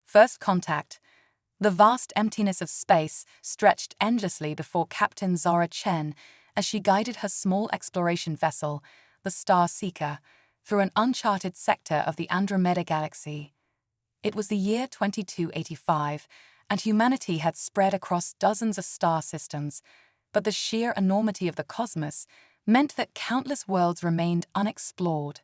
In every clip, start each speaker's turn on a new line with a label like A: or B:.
A: First contact. The vast emptiness of space stretched endlessly before Captain Zora Chen as she guided her small exploration vessel, the Star Seeker, through an uncharted sector of the Andromeda Galaxy. It was the year 2285, and humanity had spread across dozens of star systems, but the sheer enormity of the cosmos meant that countless worlds remained unexplored.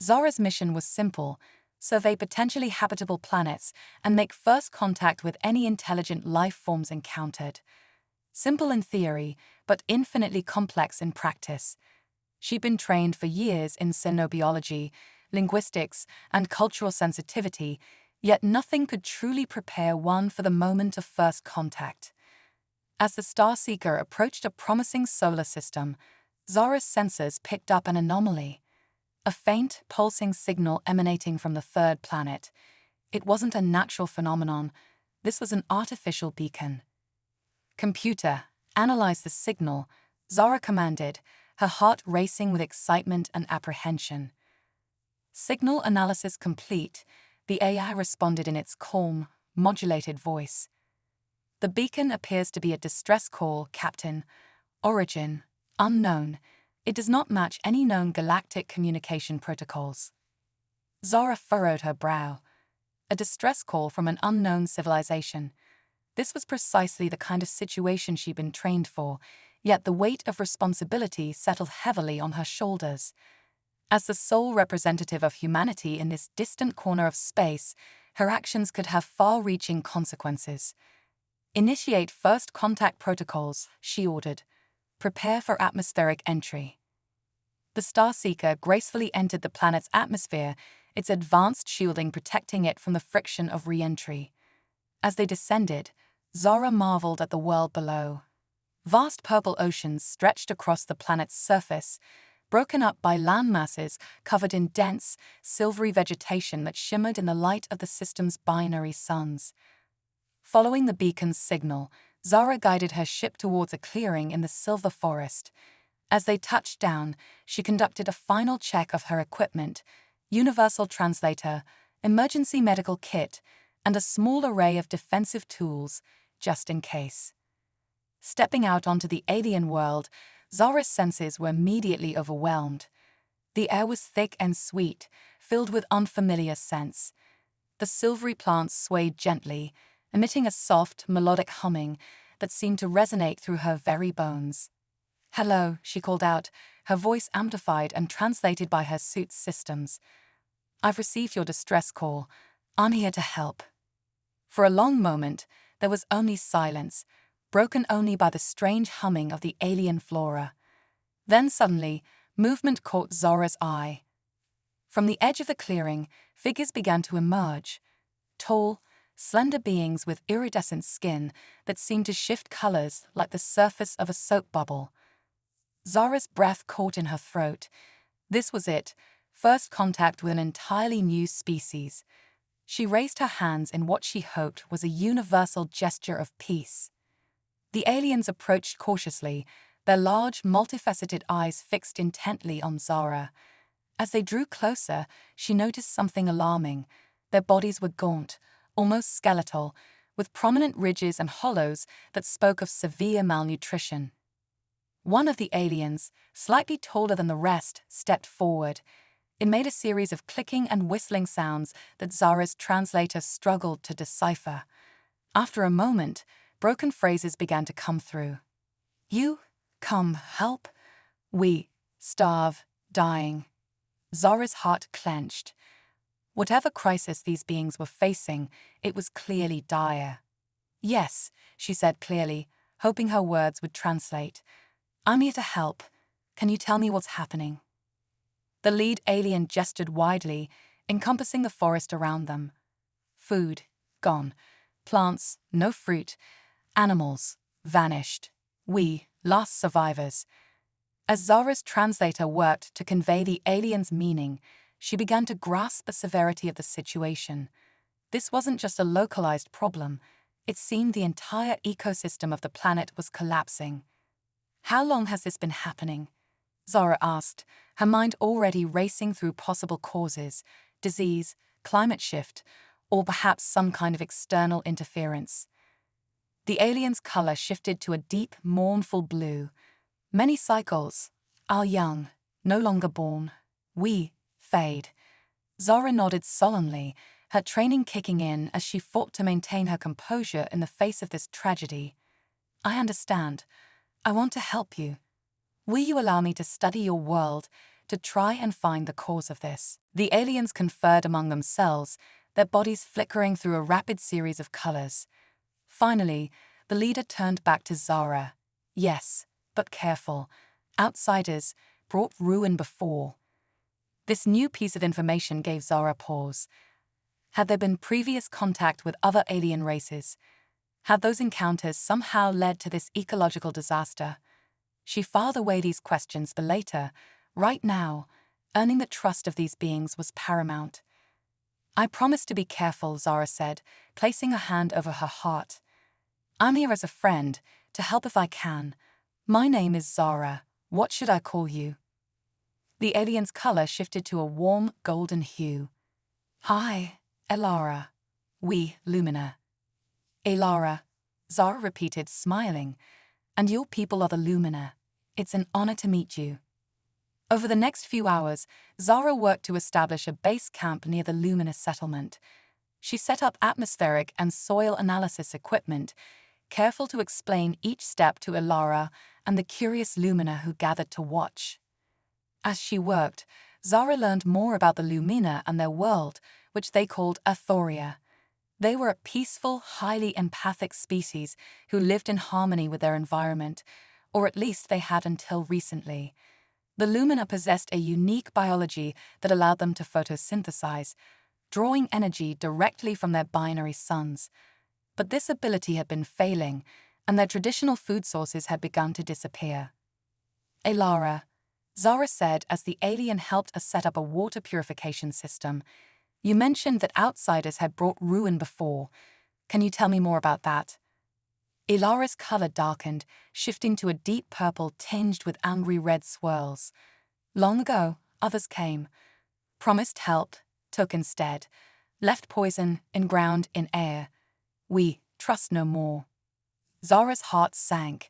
A: Zora's mission was simple: survey potentially habitable planets and make first contact with any intelligent life forms encountered. Simple in theory, but infinitely complex in practice. She'd been trained for years in xenobiology, linguistics, and cultural sensitivity, yet nothing could truly prepare one for the moment of first contact. As the Starseeker approached a promising solar system, Zora's sensors picked up an anomaly. A faint, pulsing signal emanating from the third planet. It wasn't a natural phenomenon. This was an artificial beacon. "Computer, analyze the signal," Zora commanded, her heart racing with excitement and apprehension. Signal analysis complete, the AI responded in its calm, modulated voice. "The beacon appears to be a distress call, Captain. Origin, unknown. It does not match any known galactic communication protocols." Zora furrowed her brow. A distress call from an unknown civilization. This was precisely the kind of situation she'd been trained for, yet the weight of responsibility settled heavily on her shoulders. As the sole representative of humanity in this distant corner of space, her actions could have far-reaching consequences. "Initiate first contact protocols," she ordered. "Prepare for atmospheric entry." The Starseeker gracefully entered the planet's atmosphere, its advanced shielding protecting it from the friction of re-entry. As they descended, Zora marveled at the world below. Vast purple oceans stretched across the planet's surface, broken up by land masses covered in dense, silvery vegetation that shimmered in the light of the system's binary suns. Following the beacon's signal, Zora guided her ship towards a clearing in the silver forest. As they touched down, she conducted a final check of her equipment: universal translator, emergency medical kit, and a small array of defensive tools, just in case. Stepping out onto the alien world, Zora's senses were immediately overwhelmed. The air was thick and sweet, filled with unfamiliar scents. The silvery plants swayed gently, emitting a soft, melodic humming that seemed to resonate through her very bones. "Hello," she called out, her voice amplified and translated by her suit's systems. "I've received your distress call. I'm here to help." For a long moment, there was only silence, broken only by the strange humming of the alien flora. Then suddenly, movement caught Zora's eye. From the edge of the clearing, figures began to emerge. Tall, slender beings with iridescent skin that seemed to shift colors like the surface of a soap bubble. Zora's breath caught in her throat. This was it, first contact with an entirely new species. She raised her hands in what she hoped was a universal gesture of peace. The aliens approached cautiously, their large, multifaceted eyes fixed intently on Zora. As they drew closer, she noticed something alarming. Their bodies were gaunt, almost skeletal, with prominent ridges and hollows that spoke of severe malnutrition. One of the aliens, slightly taller than the rest, stepped forward. It made a series of clicking and whistling sounds that Zora's translator struggled to decipher. After a moment, broken phrases began to come through. "You come help? We starve, dying." Zora's heart clenched. Whatever crisis these beings were facing, it was clearly dire. "Yes," she said clearly, hoping her words would translate. "I'm here to help. Can you tell me what's happening?" The lead alien gestured widely, encompassing the forest around them. Food, gone. Plants, no fruit. Animals, vanished. We, last survivors. As Zora's translator worked to convey the alien's meaning, she began to grasp the severity of the situation. This wasn't just a localized problem. It seemed the entire ecosystem of the planet was collapsing. "How long has this been happening?" Zora asked, her mind already racing through possible causes: disease, climate shift, or perhaps some kind of external interference. The alien's color shifted to a deep, mournful blue. Many cycles, our young, no longer born, we, fade. Zara nodded solemnly, her training kicking in as she fought to maintain her composure in the face of this tragedy. I understand. I want to help you. Will you allow me to study your world, to try and find the cause of this? The aliens conferred among themselves, their bodies flickering through a rapid series of colors. Finally, the leader turned back to Zara. Yes, but careful. Outsiders brought ruin before. This new piece of information gave Zara pause. Had there been previous contact with other alien races? Had those encounters somehow led to this ecological disaster? She filed away these questions for later. Right now, earning the trust of these beings was paramount. I promise to be careful, Zara said, placing a hand over her heart. I'm here as a friend, to help if I can. My name is Zara. What should I call you? The alien's color shifted to a warm, golden hue. Hi, Elara. We, Lumina. Elara, Zara repeated, smiling. And your people are the Lumina. It's an honor to meet you. Over the next few hours, Zara worked to establish a base camp near the Lumina settlement. She set up atmospheric and soil analysis equipment, careful to explain each step to Elara and the curious Lumina who gathered to watch. As she worked, Zara learned more about the Lumina and their world, which they called Athoria. They were a peaceful, highly empathic species who lived in harmony with their environment, or at least they had until recently. The Lumina possessed a unique biology that allowed them to photosynthesize, drawing energy directly from their binary suns. But this ability had been failing, and their traditional food sources had begun to disappear. Elara, Zara said as the alien helped us set up a water purification system. You mentioned that outsiders had brought ruin before. Can you tell me more about that? Elara's color darkened, shifting to a deep purple tinged with angry red swirls. Long ago, others came, promised help, took instead, left poison in ground, in air. We trust no more. Zara's heart sank.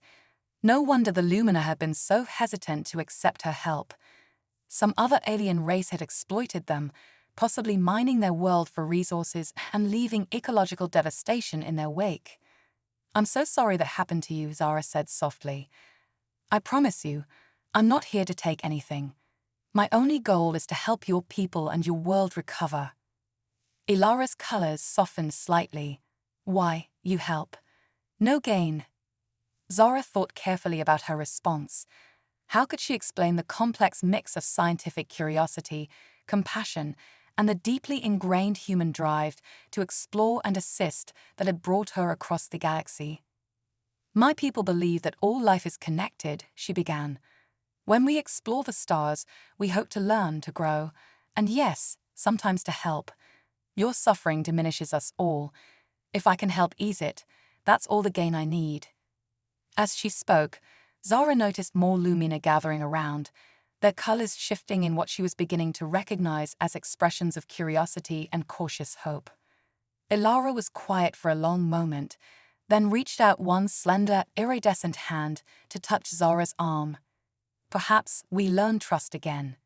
A: No wonder the Lumina had been so hesitant to accept her help. Some other alien race had exploited them, possibly mining their world for resources and leaving ecological devastation in their wake. I'm so sorry that happened to you, Zara said softly. I promise you, I'm not here to take anything. My only goal is to help your people and your world recover. Elara's colors softened slightly. Why, you help? No gain. Zara thought carefully about her response. How could she explain the complex mix of scientific curiosity, compassion, and the deeply ingrained human drive to explore and assist that had brought her across the galaxy? My people believe that all life is connected, she began. When we explore the stars, we hope to learn, to grow, and yes, sometimes to help. Your suffering diminishes us all. If I can help ease it, that's all the gain I need. As she spoke, Zara noticed more Lumina gathering around, their colors shifting in what she was beginning to recognize as expressions of curiosity and cautious hope. Elara was quiet for a long moment, then reached out one slender, iridescent hand to touch Zara's arm. Perhaps we learn trust again.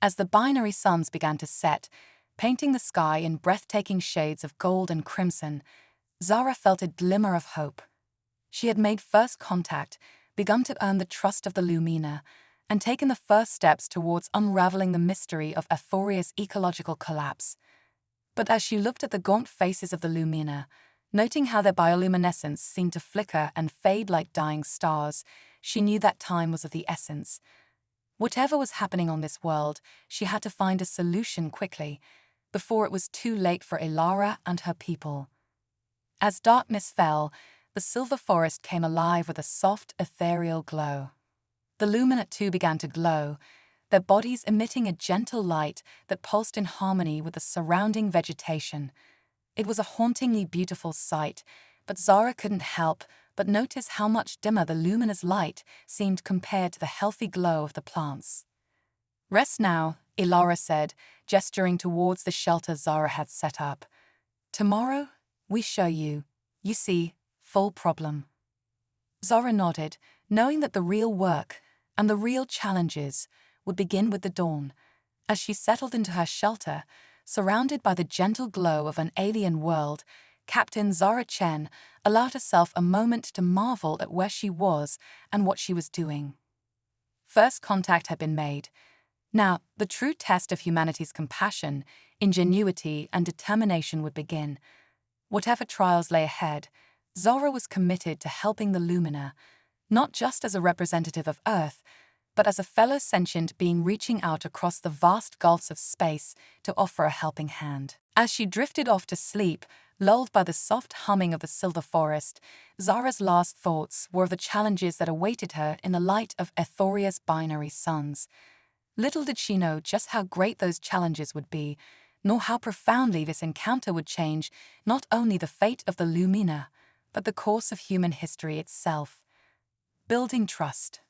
A: As the binary suns began to set, painting the sky in breathtaking shades of gold and crimson, Zara felt a glimmer of hope. She had made first contact, begun to earn the trust of the Lumina, and taken the first steps towards unraveling the mystery of Athoria's ecological collapse. But as she looked at the gaunt faces of the Lumina, noting how their bioluminescence seemed to flicker and fade like dying stars, she knew that time was of the essence. Whatever was happening on this world, she had to find a solution quickly, before it was too late for Elara and her people. As darkness fell, the silver forest came alive with a soft, ethereal glow. The Lumina too began to glow, their bodies emitting a gentle light that pulsed in harmony with the surrounding vegetation. It was a hauntingly beautiful sight, but Zara couldn't help but notice how much dimmer the Lumina's light seemed compared to the healthy glow of the plants. Rest now, Elara said, gesturing towards the shelter Zara had set up. Tomorrow, we show you, you see, full problem. Zora nodded, knowing that the real work and the real challenges would begin with the dawn. As she settled into her shelter, surrounded by the gentle glow of an alien world, Captain Zora Chen allowed herself a moment to marvel at where she was and what she was doing. First contact had been made. Now, the true test of humanity's compassion, ingenuity, and determination would begin. Whatever trials lay ahead, Zora was committed to helping the Lumina, not just as a representative of Earth, but as a fellow sentient being reaching out across the vast gulfs of space to offer a helping hand. As she drifted off to sleep, lulled by the soft humming of the silver forest, Zora's last thoughts were of the challenges that awaited her in the light of Ethoria's binary suns. Little did she know just how great those challenges would be, nor how profoundly this encounter would change not only the fate of the Lumina, but the course of human history itself. Building trust.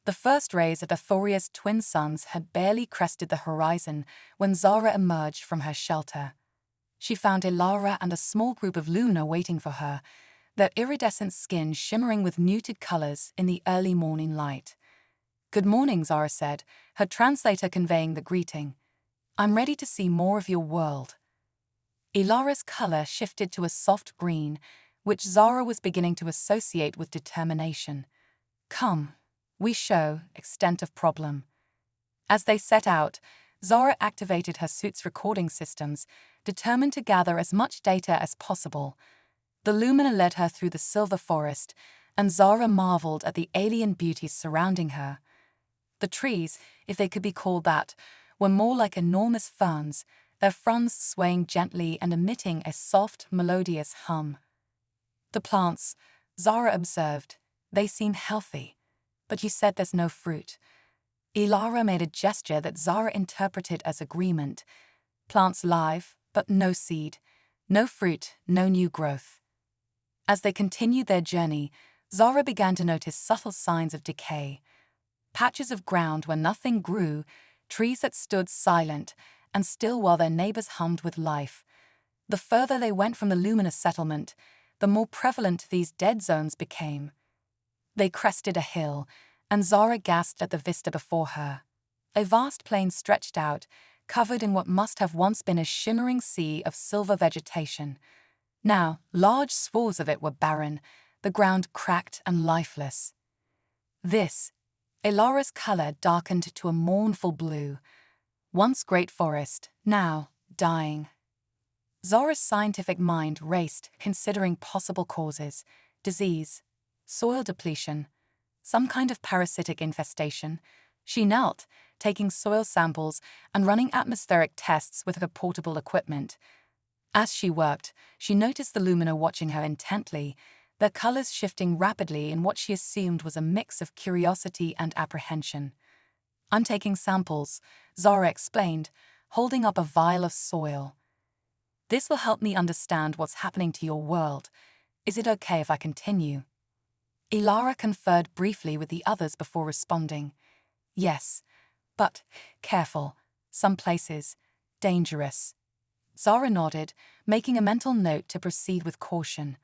A: The first rays of Ethoria's twin suns had barely crested the horizon when Zora emerged from her shelter. She found Ilara and a small group of Luna waiting for her, their iridescent skin shimmering with muted colors in the early morning light. "Good morning," Zora said, her translator conveying the greeting. "I'm ready to see more of your world." Ilara's color shifted to a soft green, which Zora was beginning to associate with determination. "Come, we show extent of problem." As they set out, Zora activated her suit's recording systems, determined to gather as much data as possible. The Lumina led her through the silver forest, and Zora marveled at the alien beauties surrounding her. The trees, if they could be called that, were more like enormous ferns, their fronds swaying gently and emitting a soft, melodious hum. The plants, Zora observed, they seem healthy. "But you said there's no fruit." Ilara made a gesture that Zora interpreted as agreement. Plants live, but no seed. No fruit, no new growth. As they continued their journey, Zora began to notice subtle signs of decay. Patches of ground where nothing grew, trees that stood silent and still while their neighbors hummed with life. The further they went from the luminous settlement, the more prevalent these dead zones became. They crested a hill, and Zora gasped at the vista before her. A vast plain stretched out, covered in what must have once been a shimmering sea of silver vegetation. Now, large swaths of it were barren, the ground cracked and lifeless. This, Ilara's color darkened to a mournful blue. Once great forest, now dying. Zora's scientific mind raced, considering possible causes: disease, soil depletion, some kind of parasitic infestation. She knelt, taking soil samples and running atmospheric tests with her portable equipment. As she worked, she noticed the Lumina watching her intently, their colors shifting rapidly in what she assumed was a mix of curiosity and apprehension. "I'm taking samples," Zora explained, holding up a vial of soil. "This will help me understand what's happening to your world. Is it okay if I continue?" Ilara conferred briefly with the others before responding. "Yes, but careful. Some places dangerous." Zora nodded, making a mental note to proceed with caution.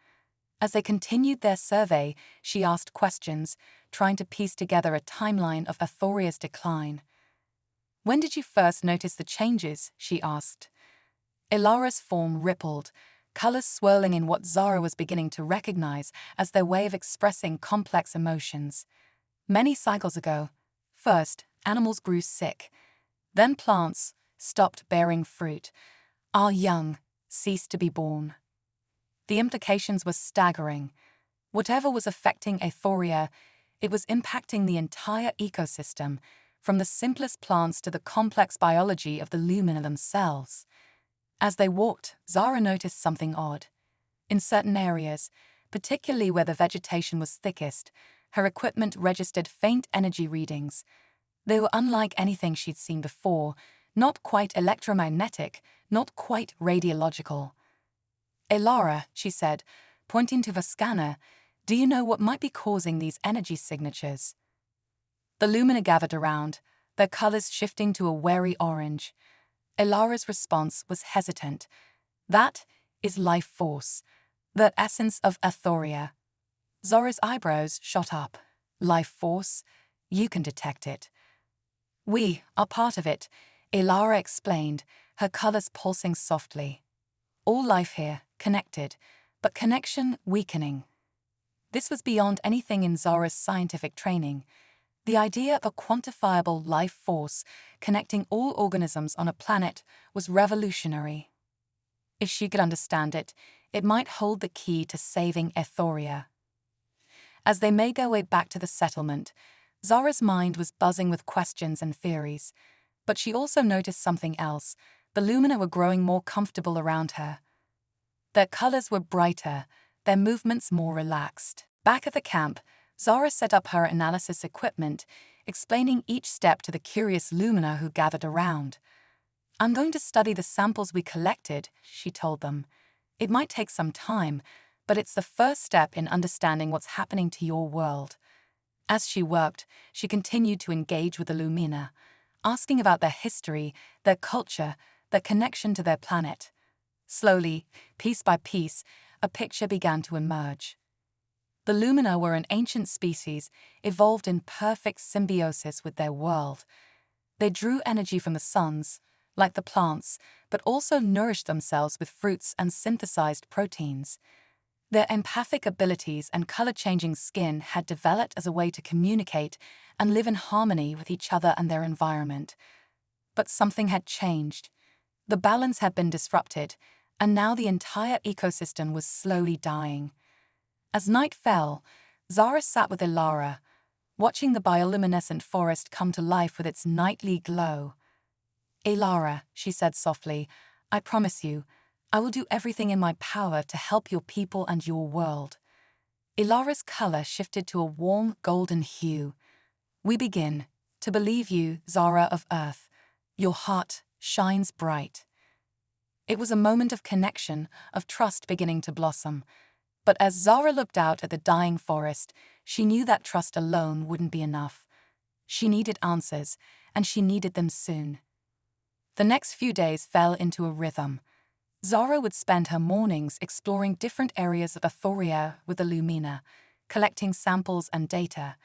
A: As they continued their survey, she asked questions, trying to piece together a timeline of Ethoria's decline. "When did you first notice the changes?" she asked. Ilara's form rippled, colors swirling in what Zora was beginning to recognize as their way of expressing complex emotions. "Many cycles ago. First, animals grew sick. Then plants stopped bearing fruit. Our young ceased to be born." The implications were staggering. Whatever was affecting Ethoria, it was impacting the entire ecosystem, from the simplest plants to the complex biology of the Lumina themselves. As they walked, Zora noticed something odd. In certain areas, particularly where the vegetation was thickest, her equipment registered faint energy readings. They were unlike anything she'd seen before, not quite electromagnetic, not quite radiological. "Ilara," she said, pointing to the scanner, "do you know what might be causing these energy signatures?" The Lumina gathered around, their colors shifting to a wary orange. Ilara's response was hesitant. "That is life force, the essence of Ethoria. Zora's eyebrows shot up. Life force? You can detect it. We are part of it, Ilara explained, her colors pulsing softly. All life here, connected, but connection weakening. This was beyond anything in Zora's scientific training. The idea of a quantifiable life force connecting all organisms on a planet was revolutionary. If she could understand it, it might hold the key to saving Ethoria. As they made their way back to the settlement, Zora's mind was buzzing with questions and theories. But she also noticed something else. The Lumina were growing more comfortable around her. Their colors were brighter, their movements more relaxed. Back at the camp, Zora set up her analysis equipment, explaining each step to the curious Lumina who gathered around. I'm going to study the samples we collected, she told them. It might take some time, but it's the first step in understanding what's happening to your world. As she worked, she continued to engage with the Lumina, asking about their history, their culture, their connection to their planet. Slowly, piece by piece, a picture began to emerge. The Lumina were an ancient species, evolved in perfect symbiosis with their world. They drew energy from the suns, like the plants, but also nourished themselves with fruits and synthesized proteins. Their empathic abilities and color-changing skin had developed as a way to communicate and live in harmony with each other and their environment. But something had changed. The balance had been disrupted, and now the entire ecosystem was slowly dying. As night fell, Zara sat with Ilara, watching the bioluminescent forest come to life with its nightly glow. Ilara, she said softly, I promise you, I will do everything in my power to help your people and your world. Ilara's color shifted to a warm golden hue. We begin to believe you, Zara of Earth. Your heart shines bright. It was a moment of connection, of trust beginning to blossom. But as Zara looked out at the dying forest, she knew that trust alone wouldn't be enough. She needed answers, and she needed them soon. The next few days fell into a rhythm. Zara would spend her mornings exploring different areas of Ethoria with the Lumina, collecting samples and data.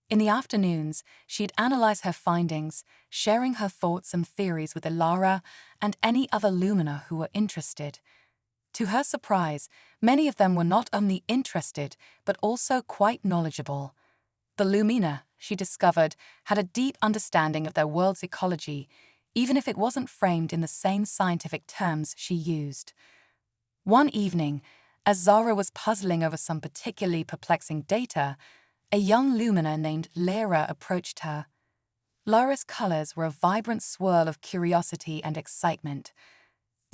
A: In the afternoons, she'd analyze her findings, sharing her thoughts and theories with Ilara and any other Lumina who were interested. To her surprise, many of them were not only interested, but also quite knowledgeable. The Lumina, she discovered, had a deep understanding of their world's ecology, even if it wasn't framed in the same scientific terms she used. One evening, as Zara was puzzling over some particularly perplexing data, a young Lumina named Lyra approached her. Lyra's colors were a vibrant swirl of curiosity and excitement.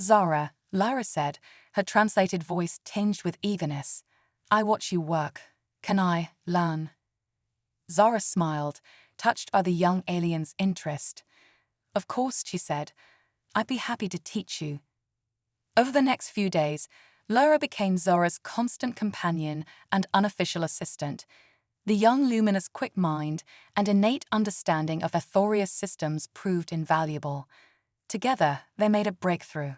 A: Zara, Lyra said, her translated voice tinged with eagerness. I watch you work. Can I learn? Zara smiled, touched by the young alien's interest. Of course, she said. I'd be happy to teach you. Over the next few days, Lyra became Zora's constant companion and unofficial assistant. The young Lumina's quick mind and innate understanding of Ethoria's systems proved invaluable. Together, they made a breakthrough.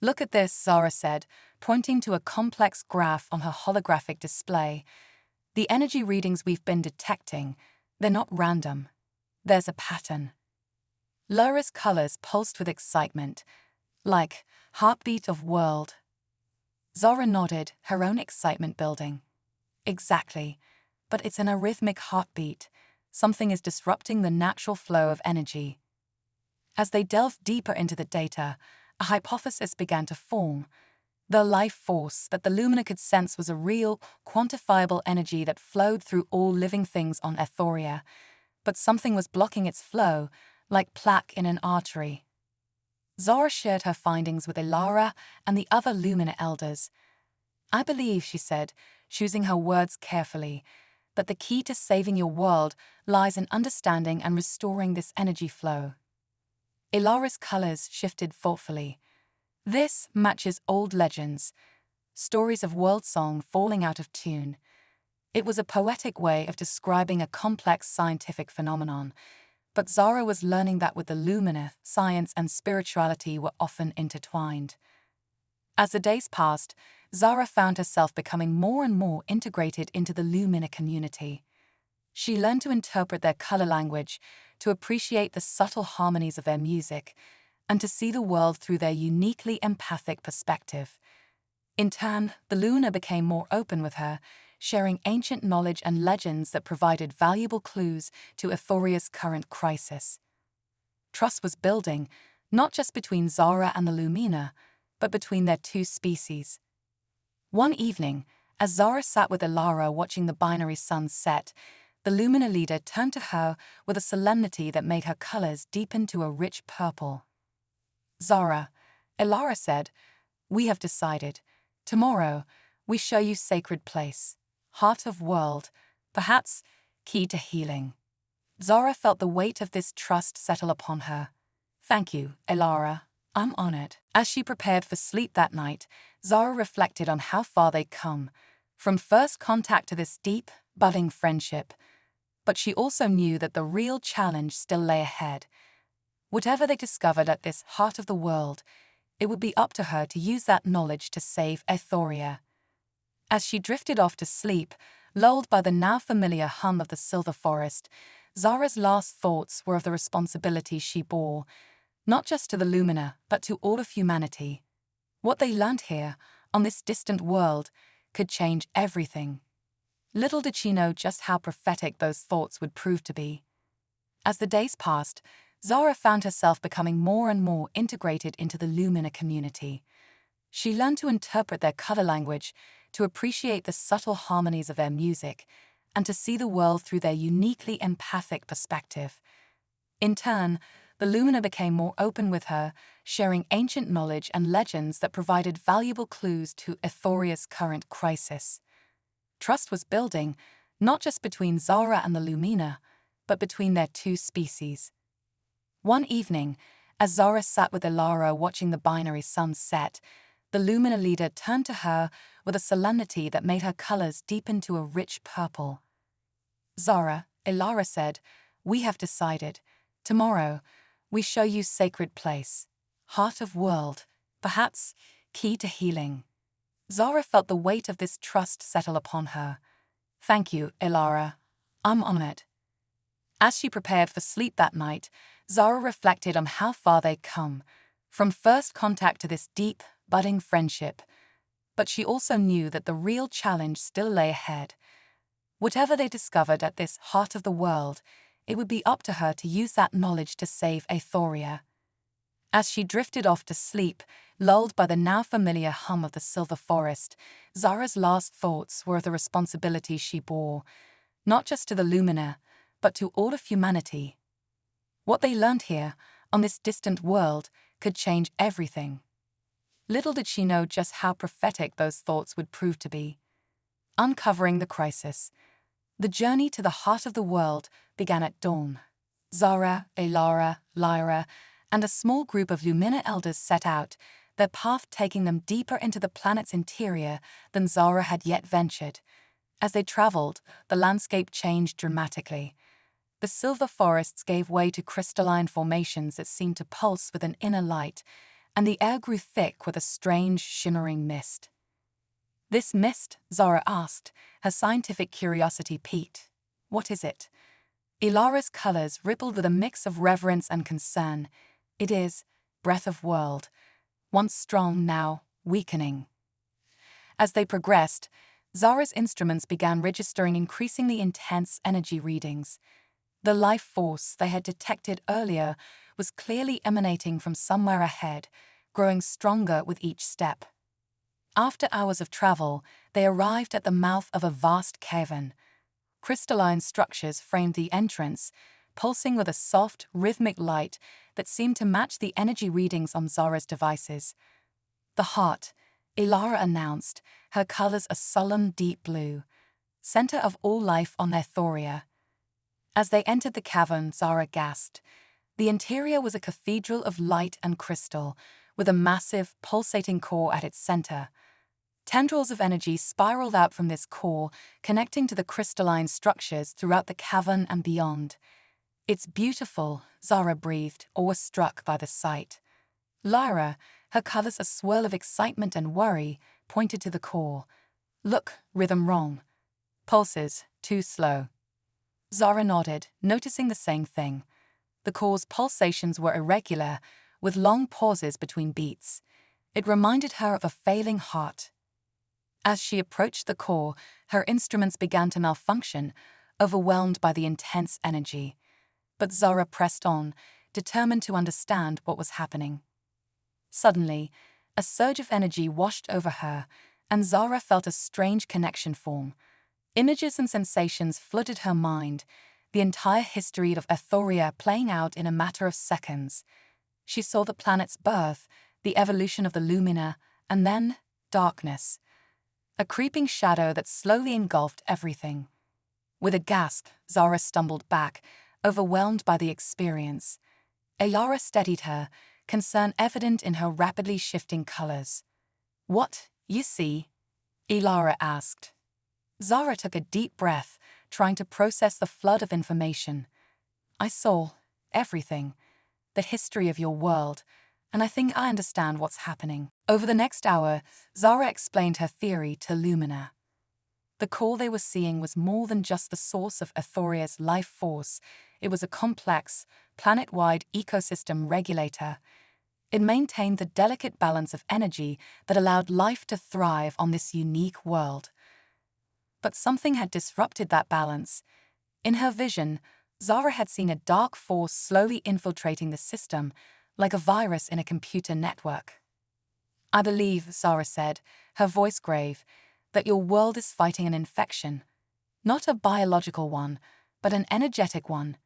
A: Look at this, Zara said, pointing to a complex graph on her holographic display. The energy readings we've been detecting, they're not random. There's a pattern. Lyra's colors pulsed with excitement, like heartbeat of world. Zara nodded, her own excitement building. Exactly, but it's an arrhythmic heartbeat. Something is disrupting the natural flow of energy. As they delved deeper into the data, a hypothesis began to form. The life force that the Lumina could sense was a real, quantifiable energy that flowed through all living things on Ethoria. But something was blocking its flow, like plaque in an artery. Zara shared her findings with Ilara and the other Lumina elders. I believe, she said, choosing her words carefully, that the key to saving your world lies in understanding and restoring this energy flow. Ilara's colors shifted thoughtfully. This matches old legends, stories of world song falling out of tune. It was a poetic way of describing a complex scientific phenomenon, but Zara was learning that with the Lumina, science and spirituality were often intertwined. As the days passed, Zara found herself becoming more and more integrated into the Lumina community. She learned to interpret their color language, to appreciate the subtle harmonies of their music, and to see the world through their uniquely empathic perspective. In turn, the Luna became more open with her, sharing ancient knowledge and legends that provided valuable clues to Euphoria's current crisis. Trust was building, not just between Zara and the Lumina, but between their two species. One evening, as Zara sat with Elara watching the binary sun set, the Lumina leader turned to her with a solemnity that made her colors deepen to a rich purple. "Zara," Elara said, "we have decided. Tomorrow, we show you sacred place, heart of world, perhaps key to healing." Zara felt the weight of this trust settle upon her. "Thank you, Elara. I'm honored." As she prepared for sleep that night, Zara reflected on how far they'd come, from first contact to this deep, budding friendship. But she also knew that the real challenge still lay ahead. Whatever they discovered at this heart of the world, it would be up to her to use that knowledge to save Euphoria. As she drifted off to sleep, lulled by the now familiar hum of the silver forest, Zara's last thoughts were of the responsibility she bore, not just to the Lumina, but to all of humanity. What they learned here, on this distant world, could change everything. Little did she know just how prophetic those thoughts would prove to be. As the days passed, Zara found herself becoming more and more integrated into the Lumina community. She learned to interpret their color language, to appreciate the subtle harmonies of their music, and to see the world through their uniquely empathic perspective. In turn, the Lumina became more open with her, sharing ancient knowledge and legends that provided valuable clues to Euphoria's current crisis. Trust was building, not just between Zara and the Lumina, but between their two species. One evening, as Zara sat with Elara watching the binary sun set, the Lumina leader turned to her with a solemnity that made her colors deepen to a rich purple. "Zara," Elara said, "we have decided. Tomorrow, we show you sacred place, heart of world, perhaps key to healing." Zara felt the weight of this trust settle upon her. "Thank you, Elara. I'm honored." As she prepared for sleep that night, Zara reflected on how far they'd come, from first contact to this deep, budding friendship. But she also knew that the real challenge still lay ahead. Whatever they discovered at this heart of the world, it would be up to her to use that knowledge to save Euphoria. As she drifted off to sleep, lulled by the now familiar hum of the silver forest, Zara's last thoughts were of the responsibility she bore, not just to the Lumina, but to all of humanity. What they learned here, on this distant world, could change everything. Little did she know just how prophetic those thoughts would prove to be. Uncovering the crisis. The journey to the heart of the world began at dawn. Zara, Elara, Lyra, and a small group of Lumina elders set out, their path taking them deeper into the planet's interior than Zara had yet ventured. As they traveled, the landscape changed dramatically. The silver forests gave way to crystalline formations that seemed to pulse with an inner light, and the air grew thick with a strange, shimmering mist. "This mist?" Zara asked, her scientific curiosity piqued. "What is it?" Elara's colors rippled with a mix of reverence and concern. "It is breath of world, once strong, now weakening." As they progressed, Zara's instruments began registering increasingly intense energy readings. The life force they had detected earlier was clearly emanating from somewhere ahead, growing stronger with each step. After hours of travel, they arrived at the mouth of a vast cavern. Crystalline structures framed the entrance, pulsing with a soft, rhythmic light that seemed to match the energy readings on Zara's devices. "The heart," Elara announced, her colors a solemn deep blue, center of all life on Euphoria. As they entered the cavern, Zara gasped. The interior was a cathedral of light and crystal, with a massive, pulsating core at its center. Tendrils of energy spiraled out from this core, connecting to the crystalline structures throughout the cavern and beyond. "It's beautiful," Zara breathed, awestruck by the sight. Lyra, Her colors, a swirl of excitement and worry, pointed to the core. Look, rhythm wrong. Pulses, too slow. Zara nodded, noticing the same thing. The core's pulsations were irregular, with long pauses between beats. It reminded her of a failing heart. As she approached the core, her instruments began to malfunction, overwhelmed by the intense energy. But Zara pressed on, determined to understand what was happening. Suddenly, a surge of energy washed over her, and Zara felt a strange connection form. Images and sensations flooded her mind, the entire history of Ethoria playing out in a matter of seconds. She saw the planet's birth, the evolution of the Lumina, and then darkness. A creeping shadow that slowly engulfed everything. With a gasp, Zara stumbled back, overwhelmed by the experience. Ayara steadied her, concern evident in her rapidly shifting colors. "What, you see?" Ilara asked. Zara took a deep breath, trying to process the flood of information. "I saw everything, the history of your world, and I think I understand what's happening." Over the next hour, Zara explained her theory to Lumina. The core they were seeing was more than just the source of Ethoria's life force. It was a complex, planet-wide ecosystem regulator. It maintained the delicate balance of energy that allowed life to thrive on this unique world. But something had disrupted that balance. In her vision, Zara had seen a dark force slowly infiltrating the system, like a virus in a computer network. "I believe," Zara said, her voice grave, "that your world is fighting an infection. Not a biological one, but an energetic one.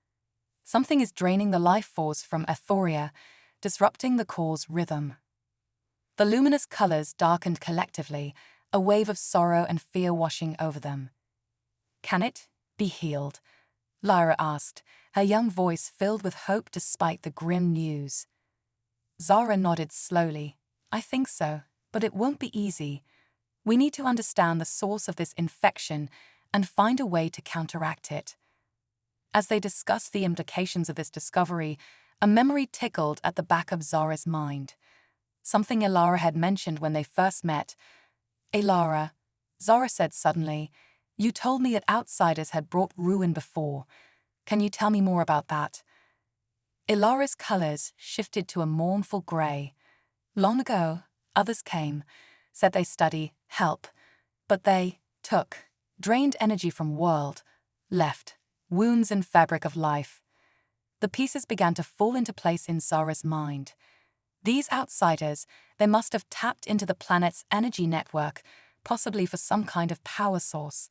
A: Something is draining the life force from Ethoria, disrupting the core's rhythm." The luminous colors darkened collectively, a wave of sorrow and fear washing over them. "Can it be healed?" Lyra asked, her young voice filled with hope despite the grim news. Zara nodded slowly. "I think so, but it won't be easy. We need to understand the source of this infection and find a way to counteract it." As they discussed the implications of this discovery, a memory tickled at the back of Zara's mind. Something Ilara had mentioned when they first met. "Ilara," Zara said suddenly, "you told me that outsiders had brought ruin before. Can you tell me more about that?" Ilara's colors shifted to a mournful gray. "Long ago, others came, said they study, help, but they took, drained energy from world, left, wounds in fabric of life." The pieces began to fall into place in Zara's mind. These outsiders, they must have tapped into the planet's energy network, possibly for some kind of power source.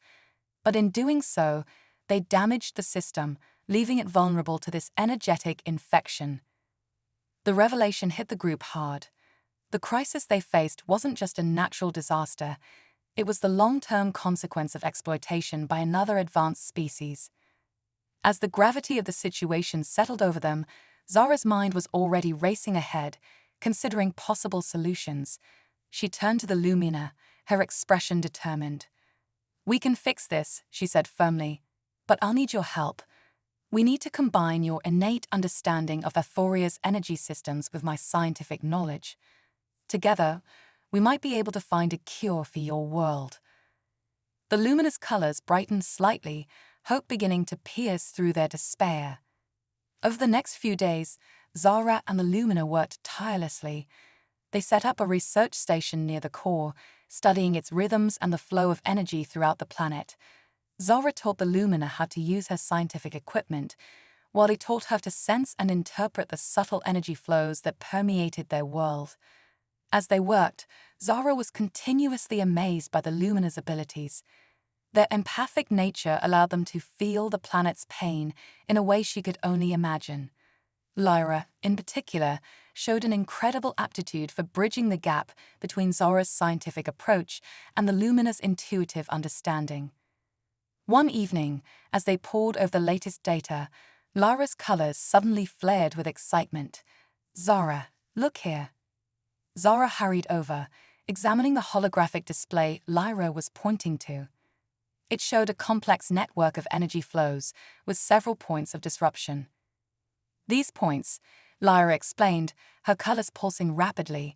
A: But in doing so, they damaged the system, leaving it vulnerable to this energetic infection. The revelation hit the group hard. The crisis they faced wasn't just a natural disaster, it was the long-term consequence of exploitation by another advanced species. As the gravity of the situation settled over them, Zara's mind was already racing ahead, considering possible solutions. She turned to the Lumina, her expression determined. "We can fix this," she said firmly, "but I'll need your help. We need to combine your innate understanding of Ethoria's energy systems with my scientific knowledge. Together, we might be able to find a cure for your world." The luminous colors brightened slightly, hope beginning to pierce through their despair. Over the next few days, Zara and the Lumina worked tirelessly. They set up a research station near the core, studying its rhythms and the flow of energy throughout the planet. Zara taught the Lumina how to use her scientific equipment, while he taught her to sense and interpret the subtle energy flows that permeated their world. As they worked, Zara was continuously amazed by the Lumina's abilities. Their empathic nature allowed them to feel the planet's pain in a way she could only imagine. Lyra, in particular, showed an incredible aptitude for bridging the gap between Zara's scientific approach and the Lumina's intuitive understanding. One evening, as they pored over the latest data, Lyra's colors suddenly flared with excitement. "Zara, look here." Zara hurried over, examining the holographic display Lyra was pointing to. It showed a complex network of energy flows, with several points of disruption. These points, Lyra explained, her colors pulsing rapidly,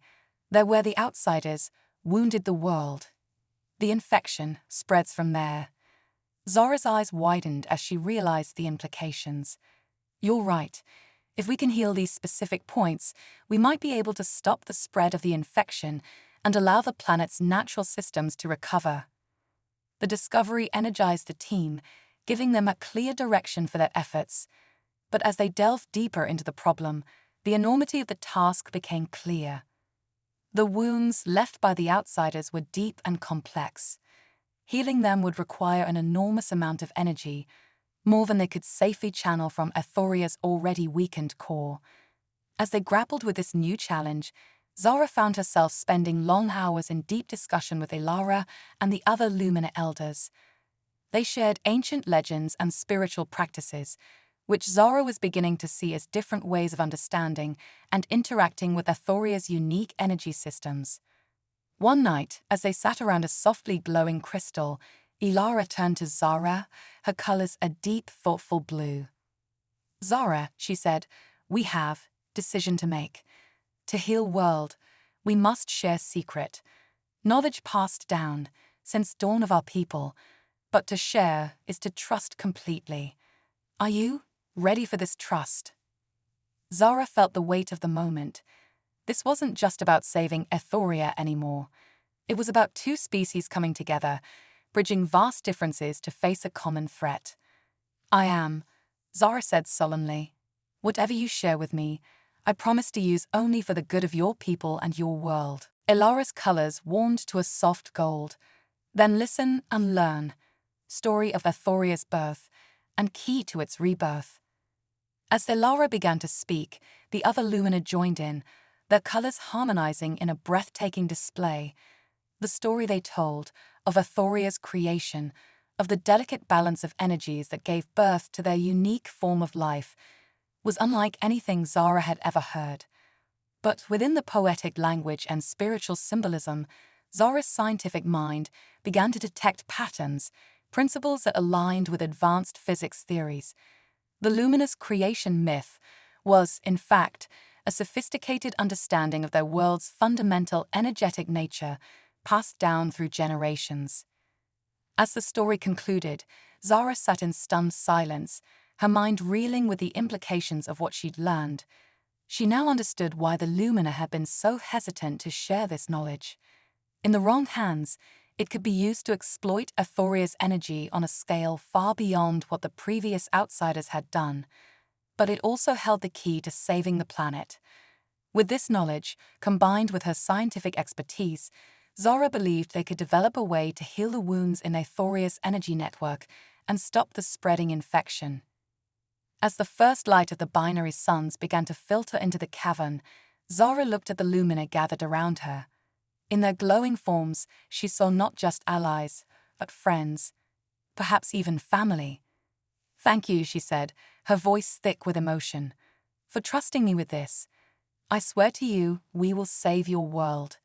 A: They're where the outsiders wounded the world. The infection spreads from there. Zora's eyes widened as she realized the implications. You're right. If we can heal these specific points, we might be able to stop the spread of the infection and allow the planet's natural systems to recover. The discovery energized the team, giving them a clear direction for their efforts. But as they delved deeper into the problem, the enormity of the task became clear. The wounds left by the outsiders were deep and complex. Healing them would require an enormous amount of energy, more than they could safely channel from Ethoria's already weakened core. As they grappled with this new challenge, Zora found herself spending long hours in deep discussion with Ilara and the other Lumina elders. They shared ancient legends and spiritual practices, which Zora was beginning to see as different ways of understanding and interacting with Ethoria's unique energy systems. One night, as they sat around a softly glowing crystal, Ilara turned to Zora, her colors a deep, thoughtful blue. "Zora," she said, "we have decision to make. To heal world, we must share secret. Knowledge passed down since dawn of our people, but to share is to trust completely. Are you ready for this trust?" Zora felt the weight of the moment. This wasn't just about saving Ethoria anymore. It was about two species coming together, bridging vast differences to face a common threat. "I am," Zara said solemnly. "Whatever you share with me, I promise to use only for the good of your people and your world." Ilara's colors warmed to a soft gold. "Then listen and learn. Story of Ethoria's birth, and key to its rebirth." As Ilara began to speak, the other Lumina joined in, their colors harmonizing in a breathtaking display. The story they told, of Ethoria's creation, of the delicate balance of energies that gave birth to their unique form of life, was unlike anything Zara had ever heard. But within the poetic language and spiritual symbolism, Zara's scientific mind began to detect patterns, principles that aligned with advanced physics theories. The luminous creation myth was, in fact, a sophisticated understanding of their world's fundamental energetic nature, passed down through generations. As the story concluded, Zara sat in stunned silence, her mind reeling with the implications of what she'd learned. She now understood why the Lumina had been so hesitant to share this knowledge. In the wrong hands, it could be used to exploit Ethoria's energy on a scale far beyond what the previous outsiders had done. But it also held the key to saving the planet. With this knowledge, combined with her scientific expertise, Zora believed they could develop a way to heal the wounds in Ethoria's energy network and stop the spreading infection. As the first light of the binary suns began to filter into the cavern, Zora looked at the Lumina gathered around her. In their glowing forms, she saw not just allies, but friends, perhaps even family. "Thank you," she said, her voice thick with emotion, "for trusting me with this. I swear to you, we will save your world."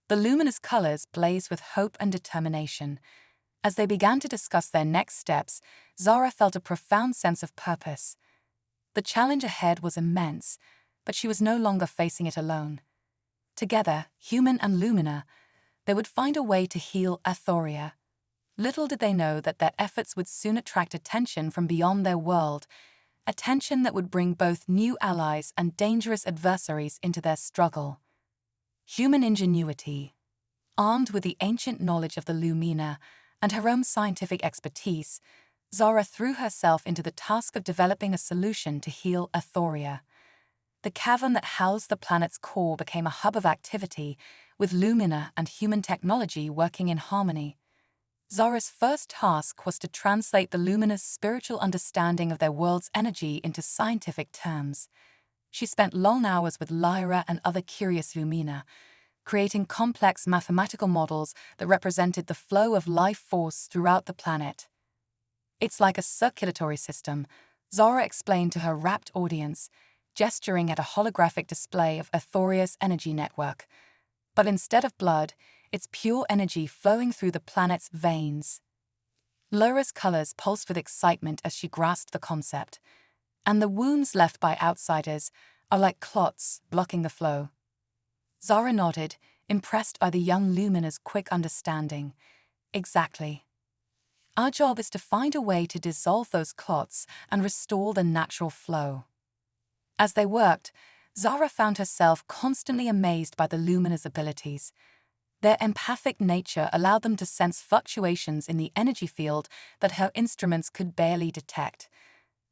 A: The luminous colors blazed with hope and determination. As they began to discuss their next steps, Zara felt a profound sense of purpose. The challenge ahead was immense, but she was no longer facing it alone. Together, human and Lumina, they would find a way to heal Ethoria. Little did they know that their efforts would soon attract attention from beyond their world, attention that would bring both new allies and dangerous adversaries into their struggle. Human ingenuity. Armed with the ancient knowledge of the Lumina and her own scientific expertise, Zara threw herself into the task of developing a solution to heal Ethoria. The cavern that housed the planet's core became a hub of activity, with Lumina and human technology working in harmony. Zara's first task was to translate the Lumina's spiritual understanding of their world's energy into scientific terms. She spent long hours with Lyra and other curious Lumina, creating complex mathematical models that represented the flow of life force throughout the planet. "It's like a circulatory system," Zara explained to her rapt audience, gesturing at a holographic display of Ethoria's energy network. But instead of blood, it's pure energy flowing through the planet's veins. Lyra's colors pulsed with excitement as she grasped the concept. "And the wounds left by outsiders are like clots blocking the flow." Zara nodded, impressed by the young Lumina's quick understanding. Exactly. Our job is to find a way to dissolve those clots and restore the natural flow. As they worked, Zara found herself constantly amazed by the Lumina's abilities. Their empathic nature allowed them to sense fluctuations in the energy field that her instruments could barely detect.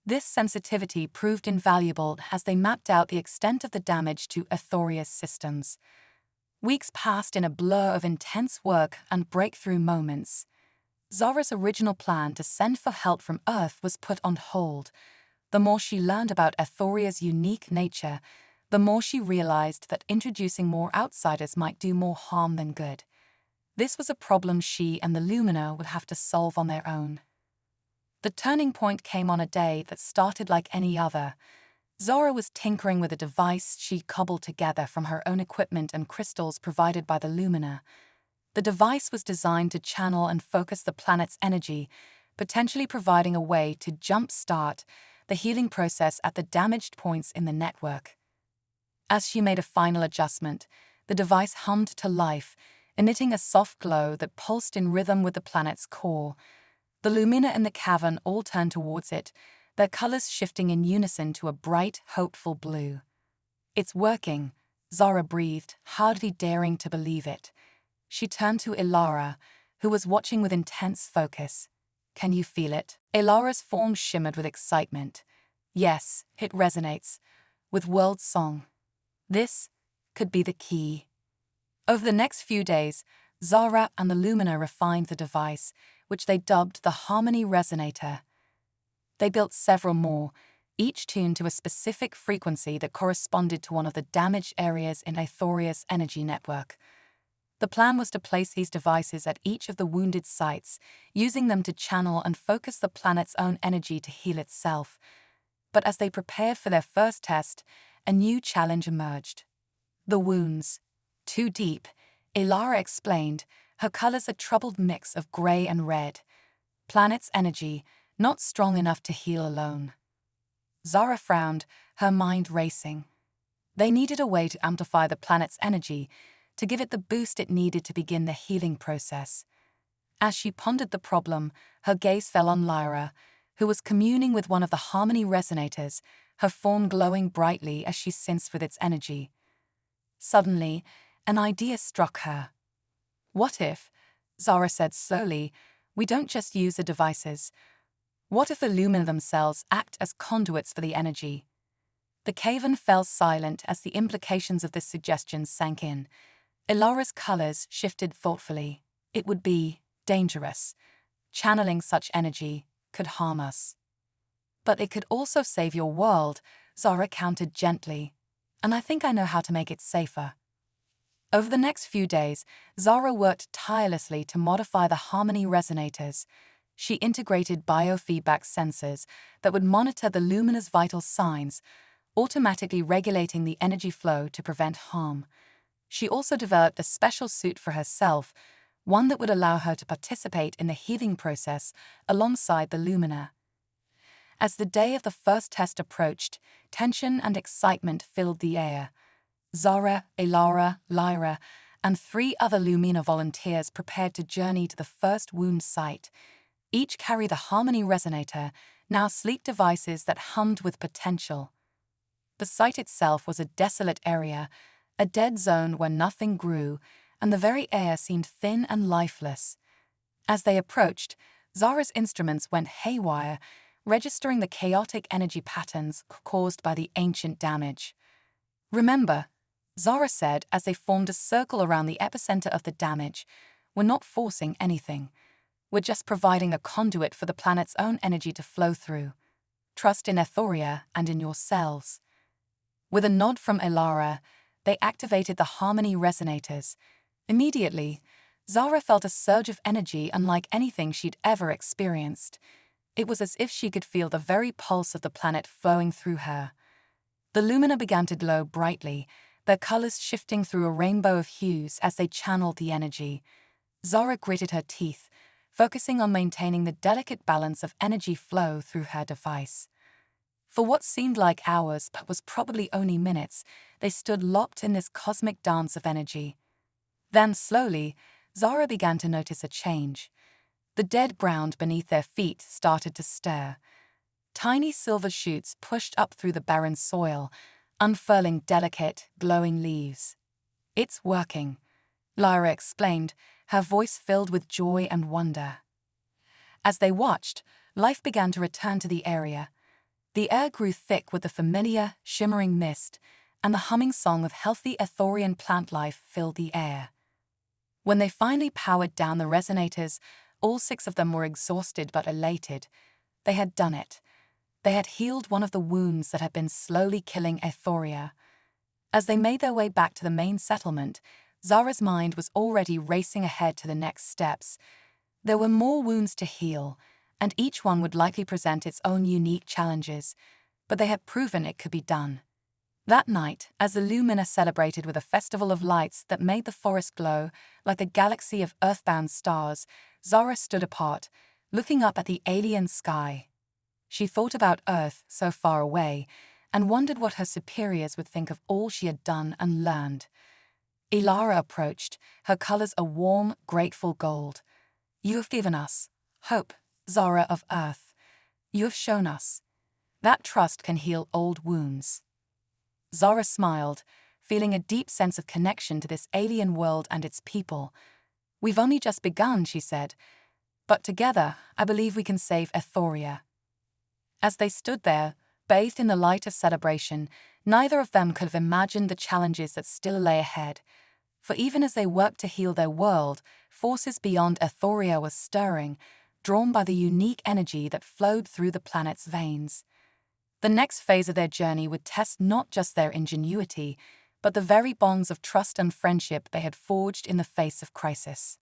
A: This sensitivity proved invaluable as they mapped out the extent of the damage to Ethoria's systems. Weeks passed in a blur of intense work and breakthrough moments. Zara's original plan to send for help from Earth was put on hold. The more she learned about Ethoria's unique nature, the more she realized that introducing more outsiders might do more harm than good. This was a problem she and the Lumina would have to solve on their own. The turning point came on a day that started like any other. Zara was tinkering with a device she cobbled together from her own equipment and crystals provided by the Lumina. The device was designed to channel and focus the planet's energy, potentially providing a way to jump-start the healing process at the damaged points in the network. As she made a final adjustment, the device hummed to life, emitting a soft glow that pulsed in rhythm with the planet's core. The Lumina in the cavern all turned towards it, their colors shifting in unison to a bright, hopeful blue. "It's working," Zara breathed, hardly daring to believe it. She turned to Ilara, who was watching with intense focus. "Can you feel it?" Ilara's form shimmered with excitement. "Yes, it resonates with world song. This could be the key." Over the next few days, Zara and the Lumina refined the device, which they dubbed the Harmony Resonator. They built several more, each tuned to a specific frequency that corresponded to one of the damaged areas in Ethoria's energy network. The plan was to place these devices at each of the wounded sites, using them to channel and focus the planet's own energy to heal itself. But as they prepared for their first test, a new challenge emerged. The wounds. Too deep, Ilara explained, her colors a troubled mix of gray and red. Planet's energy, not strong enough to heal alone. Zara frowned, her mind racing. They needed a way to amplify the planet's energy, to give it the boost it needed to begin the healing process. As she pondered the problem, her gaze fell on Lyra, who was communing with one of the Harmony Resonators, her form glowing brightly as she sensed with its energy. Suddenly, an idea struck her. "What if," Zara said slowly, "we don't just use the devices? What if the Lumina themselves act as conduits for the energy?" The cavern fell silent as the implications of this suggestion sank in. Ilara's colors shifted thoughtfully. "It would be dangerous. Channeling such energy could harm us." "But it could also save your world," Zara countered gently. "And I think I know how to make it safer." Over the next few days, Zara worked tirelessly to modify the Harmony Resonators. She integrated biofeedback sensors that would monitor the Lumina's vital signs, automatically regulating the energy flow to prevent harm. She also developed a special suit for herself, one that would allow her to participate in the healing process alongside the Lumina. As the day of the first test approached, tension and excitement filled the air. Zara, Ilara, Lyra, and 3 other Lumina volunteers prepared to journey to the first wound site. Each carried the Harmony Resonator, now sleek devices that hummed with potential. The site itself was a desolate area, a dead zone where nothing grew, and the very air seemed thin and lifeless. As they approached, Zara's instruments went haywire, registering the chaotic energy patterns caused by the ancient damage. "Remember," Zara said as they formed a circle around the epicenter of the damage, "we're not forcing anything. We're just providing a conduit for the planet's own energy to flow through. Trust in Ethoria and in yourselves." With a nod from Ilara, they activated the Harmony Resonators. Immediately, Zara felt a surge of energy unlike anything she'd ever experienced. It was as if she could feel the very pulse of the planet flowing through her. The Lumina began to glow brightly, their colors shifting through a rainbow of hues as they channeled the energy. Zara gritted her teeth, focusing on maintaining the delicate balance of energy flow through her device. For what seemed like hours but was probably only minutes, they stood locked in this cosmic dance of energy. Then, slowly, Zara began to notice a change. The dead ground beneath their feet started to stir. Tiny silver shoots pushed up through the barren soil, unfurling delicate, glowing leaves. "It's working," Lyra explained, her voice filled with joy and wonder. As they watched, life began to return to the area. The air grew thick with the familiar, shimmering mist, and the humming song of healthy Ethorian plant life filled the air. When they finally powered down the resonators, all 6 of them were exhausted but elated. They had done it. They had healed one of the wounds that had been slowly killing Ethoria. As they made their way back to the main settlement, Zara's mind was already racing ahead to the next steps. There were more wounds to heal, and each one would likely present its own unique challenges, but they had proven it could be done. That night, as the Lumina celebrated with a festival of lights that made the forest glow like a galaxy of earthbound stars, Zara stood apart, looking up at the alien sky. She thought about Earth so far away, and wondered what her superiors would think of all she had done and learned. Ilara approached, her colors a warm, grateful gold. "You have given us hope, Zara of Earth. You have shown us that trust can heal old wounds." Zara smiled, feeling a deep sense of connection to this alien world and its people. "We've only just begun," she said, "but together I believe we can save Ethoria." As they stood there, bathed in the light of celebration, neither of them could have imagined the challenges that still lay ahead. For even as they worked to heal their world, forces beyond Ethoria were stirring, drawn by the unique energy that flowed through the planet's veins. The next phase of their journey would test not just their ingenuity, but the very bonds of trust and friendship they had forged in the face of crisis.